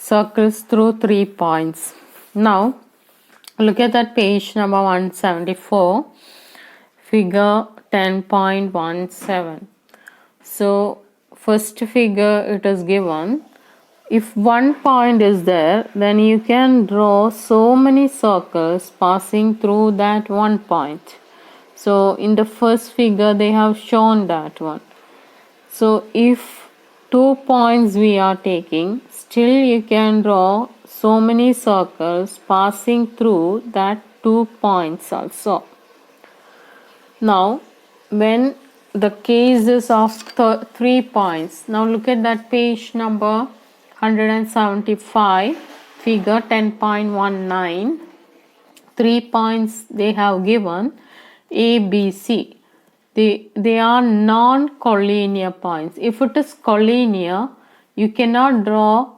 circles through 3 points. Now look at that page number 174, figure 10.17. So first figure it is given. If one point is there, then you can draw so many circles passing through that one point. So in the first figure they have shown that one. So if 2 points we are taking, still you can draw so many circles passing through that 2 points also. Now when the case is of 3 points, now look at that page number 175, figure 10.19. 3 points they have given, A, B, C. They are non-collinear points. If it is collinear, you cannot draw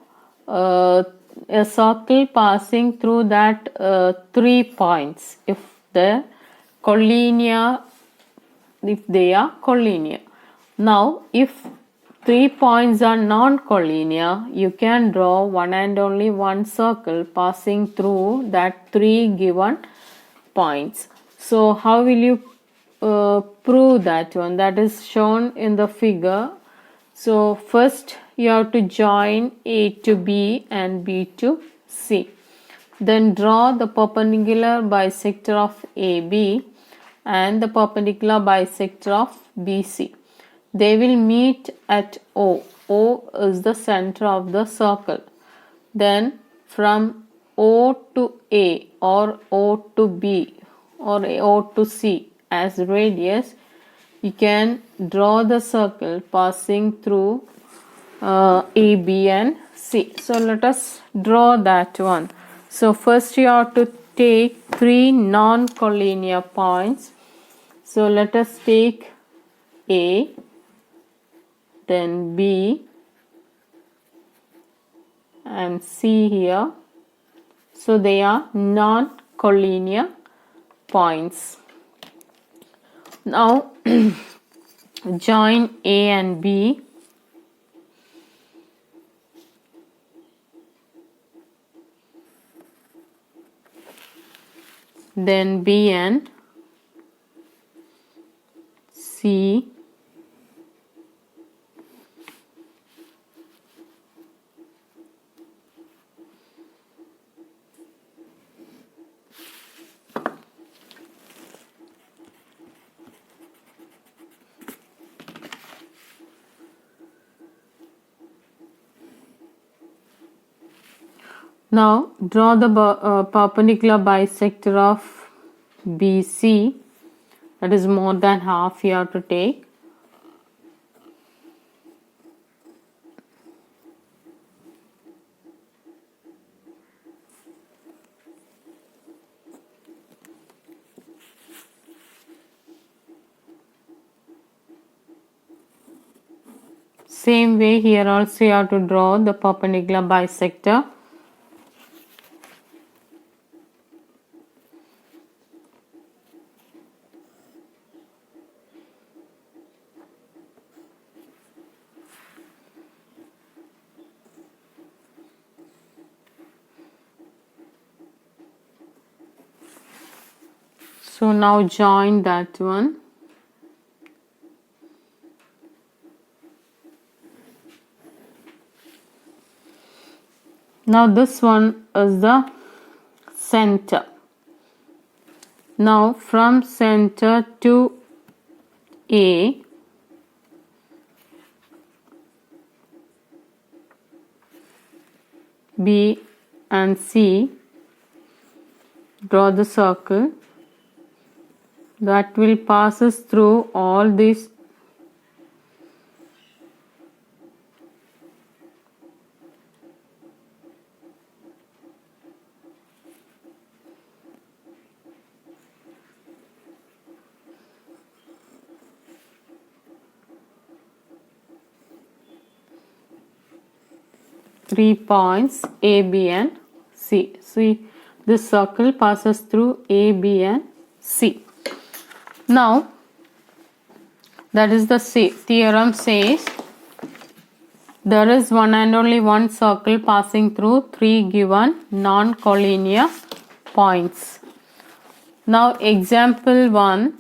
a circle passing through that 3 points if they are collinear. Now if 3 points are non-collinear, you can draw one and only one circle passing through that 3 given points. So how will you prove that one? That is shown in the figure. So first you have to join A to B and B to C. Then draw the perpendicular bisector of AB and the perpendicular bisector of BC. They will meet at O. O is the center of the circle. Then from O to A or O to B or O to C as radius, you can draw the circle passing through A, B and C. So let us draw that one. So first you have to take 3 non-collinear points. So let us take A, then B and C here. So they are non-collinear points. Now join A and B. Then B and C. Now draw the perpendicular bisector of BC. That is more than half you have to take. Same way here also you have to draw the perpendicular bisector. So now join that one. Now this one is the center. Now from center to A, B and C, draw the circle that will passes through all these three points A, B and C. See, this circle passes through A, B and C. Now that is the theorem says there is one and only one circle passing through three given non-collinear points. Now example 1,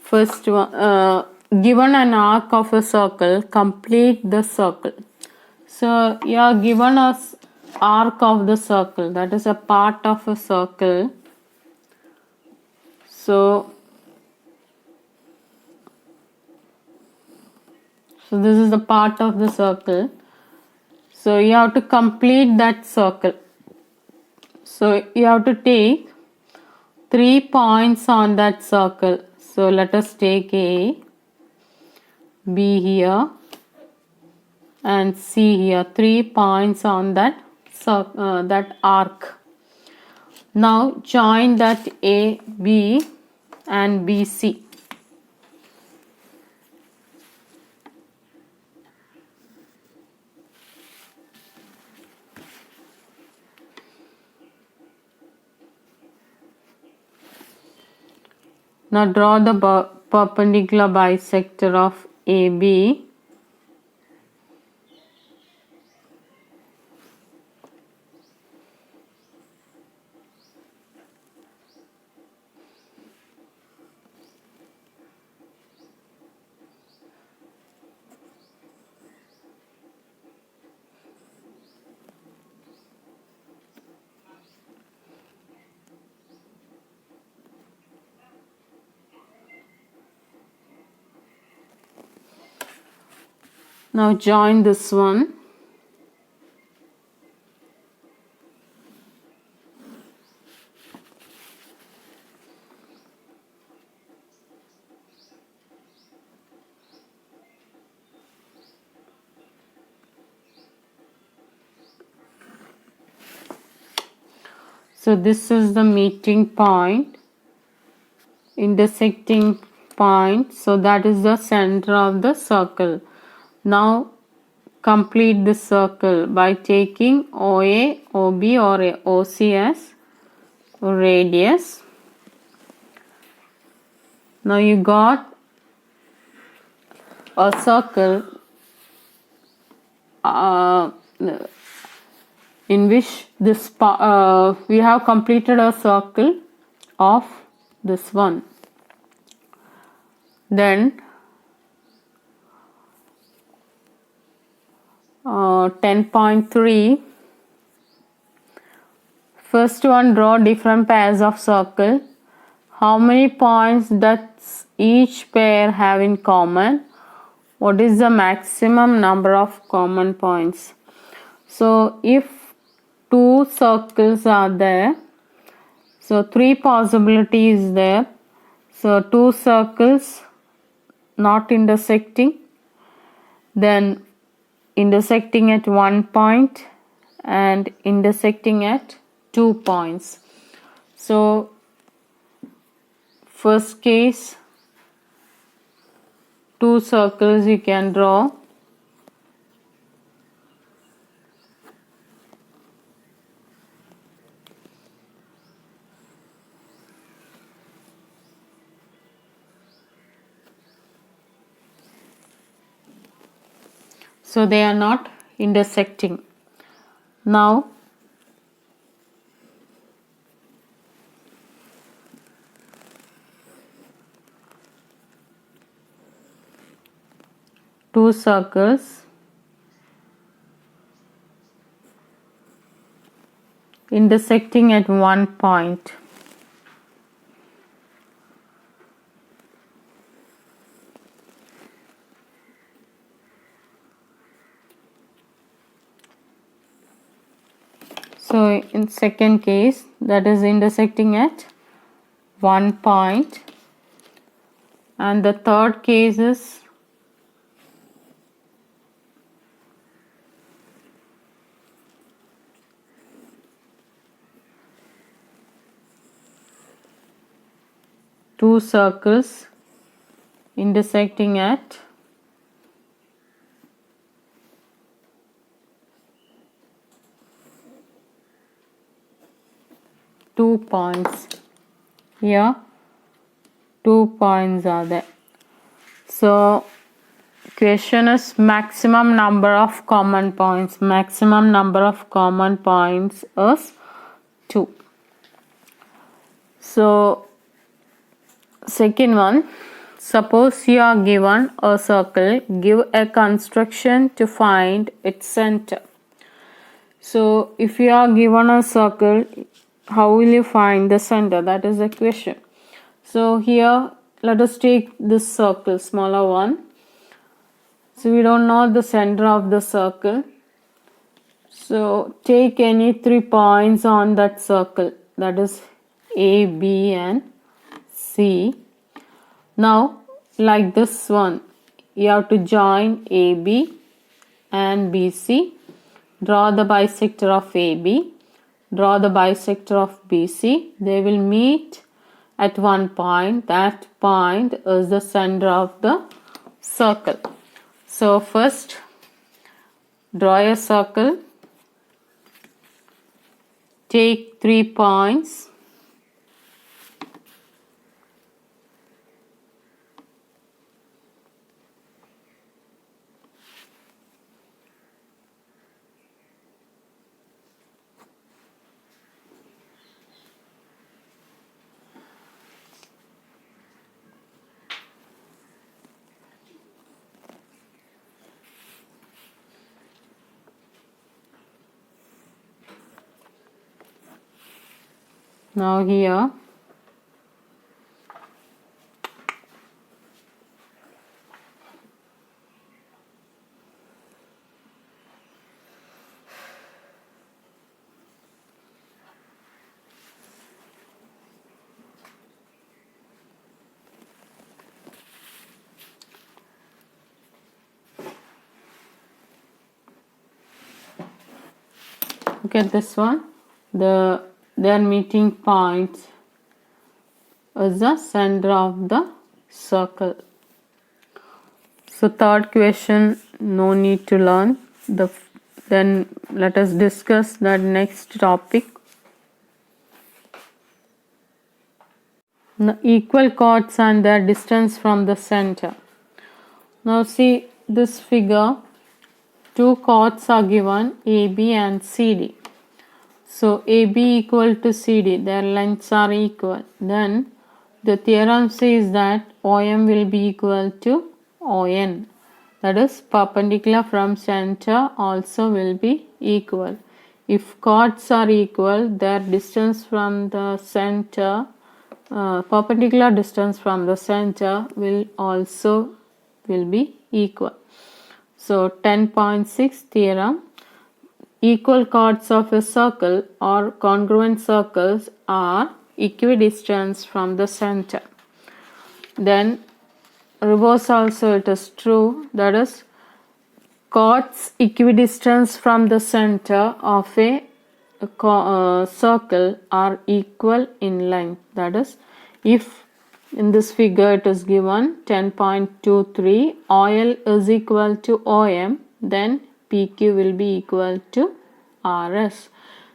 first one, given an arc of a circle, complete the circle. So you are given us arc of the circle, that is a part of a circle. So this is the part of the circle. So you have to complete that circle. So you have to take 3 points on that circle. So let us take A, B here and C here. 3 points on that that arc. Now join that A, B and BC. Now draw the perpendicular bisector of AB. Now join this one. So this is the meeting point, intersecting point. So that is the center of the circle. Now complete the circle by taking OA, OB or OC as radius. Now you got a circle in which this we have completed a circle of this one. Then 10.3, first one, draw different pairs of circle. How many points does each pair have in common? What is the maximum number of common points? So if two circles are there, so 3 possibilities there. So 2 circles not intersecting, then intersecting at 1 point and intersecting at 2 points. So first case, 2 circles you can draw. So they are not intersecting. Now two circles intersecting at 1 point. So in second case, that is intersecting at 1 point, and the third case is two circles intersecting at 2 points. Here 2 points are there. So question is maximum number of common points. Maximum number of common points is 2. So second one, suppose you are given a circle, give a construction to find its center. So if you are given a circle, how will you find the center? That is the question. So here let us take this circle, smaller one. So we don't know the center of the circle. So take any 3 points on that circle, that is A, B and C. Now like this one, you have to join AB and BC. Draw the bisector of AB. Draw the bisector of BC. They will meet at one point. That point is the center of the circle. So first draw a circle. Take 3 points. Now here look at this one. Their meeting points is the center of the circle. So third question, no need to learn. Then let us discuss the next topic. The equal chords and their distance from the center. Now see this figure. 2 chords are given, AB and CD. So AB equal to CD, their lengths are equal. Then the theorem says that OM will be equal to ON. That is, perpendicular from center also will be equal. If chords are equal, their distance from the center, perpendicular distance from the center will be equal. So 10.6 theorem. Equal chords of a circle or congruent circles are equidistant from the center. Then reverse also it is true, that is, chords equidistant from the center of a circle are equal in length. That is, if in this figure it is given 10.23, OL is equal to OM, then PQ will be equal to RS.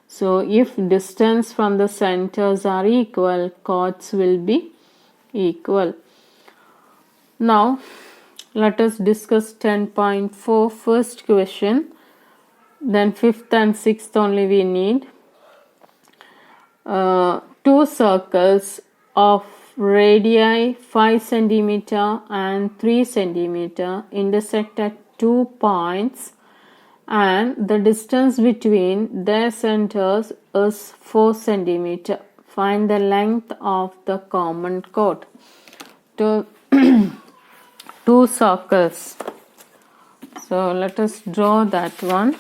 So if distance from the centers are equal, chords will be equal. Now let us discuss 10.4 first question. Then 5th and 6th only we need. 2 circles of radii 5 cm and 3 cm intersect at 2 points and the distance between their centers is 4 cm. Find the length of the common chord. 2 circles. So let us draw that one.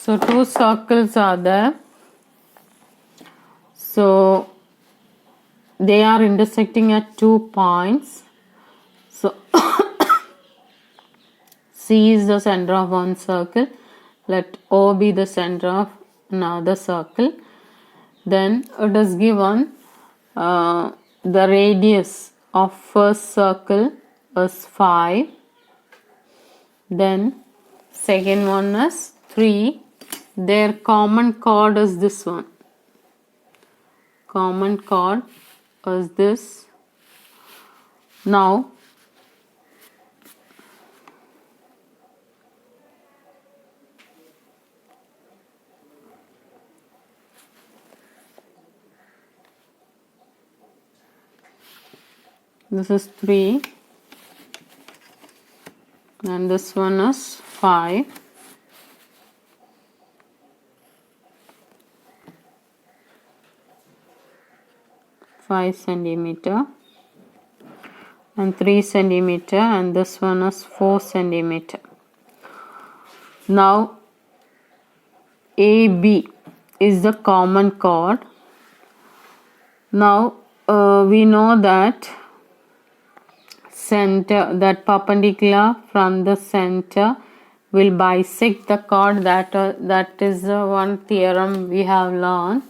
So two circles are there. So they are intersecting at 2 points. So C is the center of one circle. Let O be the center of another circle. Then it is given the radius of first circle is 5. Then second one is 3. Their common chord is this one. Common chord is this. Now this is 3 and this one is 5. Centimeter and 3 centimeter, and this one is 4 centimeter. Now AB is the common chord. Now we know that center, that perpendicular from the center will bisect the chord. That is one theorem we have learned,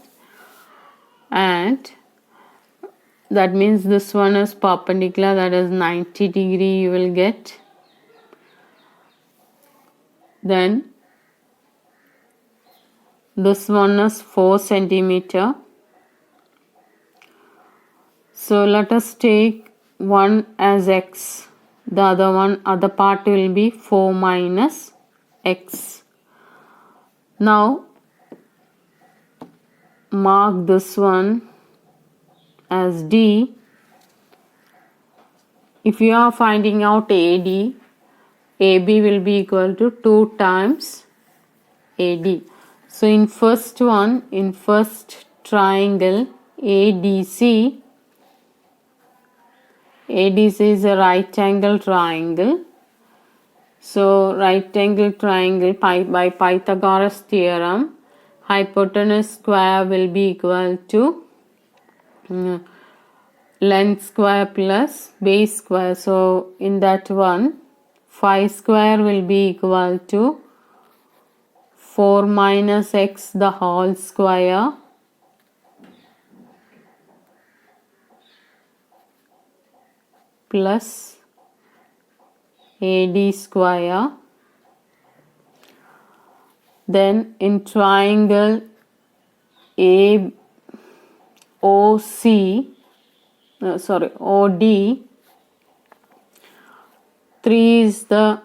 and that means this one is perpendicular, that is 90 degree you will get. Then this one is 4 centimeter. So let us take one as x, the other part will be 4 minus x. Now mark this one as D. If you are finding out AD, AB will be equal to 2 times AD. So in first triangle ADC is a right angle triangle. So right angle triangle by Pythagoras theorem, hypotenuse square will be equal to length square plus base square. So in that one, phi square will be equal to 4 minus x the whole square plus AD square. Then in triangle OD, 3 is the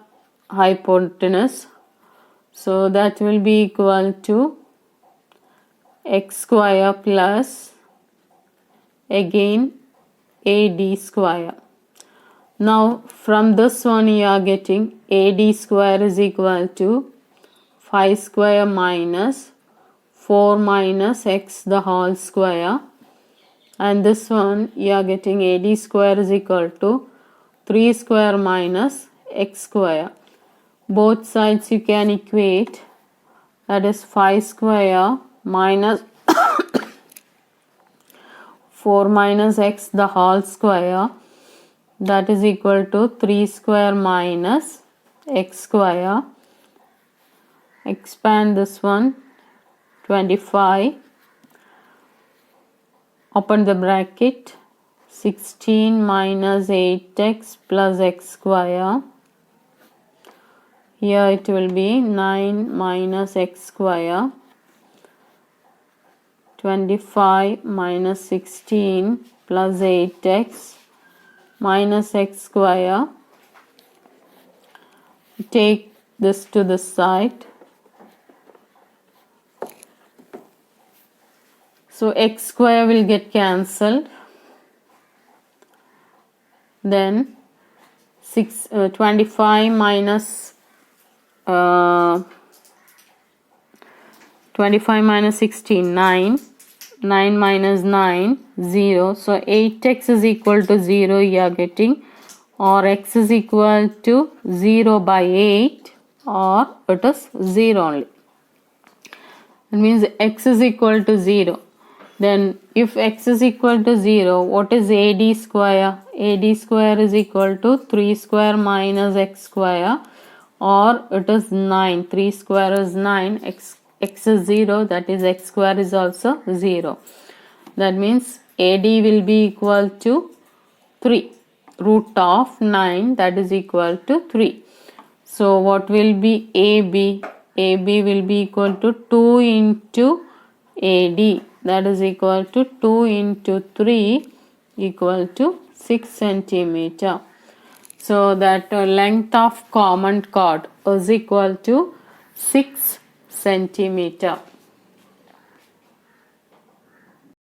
hypotenuse, so that will be equal to x square plus again AD square. Now from this one you are getting AD square is equal to phi square minus 4 minus x the whole square, and this one you are getting AD square is equal to 3 square minus x square. Both sides you can equate, that is phi square minus 4 minus x the whole square, that is equal to 3 square minus x square. Expand this one, 25, open the bracket, 16 minus 8x plus x square. Here it will be 9 minus x square. 25 minus 16 plus 8x minus x square. Take this to the side. So x square will get cancelled. Then 25 minus 16, 9. 9 minus 9, 0. So 8x is equal to 0 you are getting, or x is equal to 0 by 8, or it is 0 only. It means x is equal to 0. Then if x is equal to 0, what is AD square? AD square is equal to 3 square minus x square, or it is 9. 3 square is 9, x is 0, that is x square is also 0. That means AD will be equal to 3. Root of 9, that is equal to 3. So what will be AB? AB will be equal to 2 into AD, that is equal to 2 into 3 equal to 6 centimeter. So that length of common chord is equal to 6 centimeter.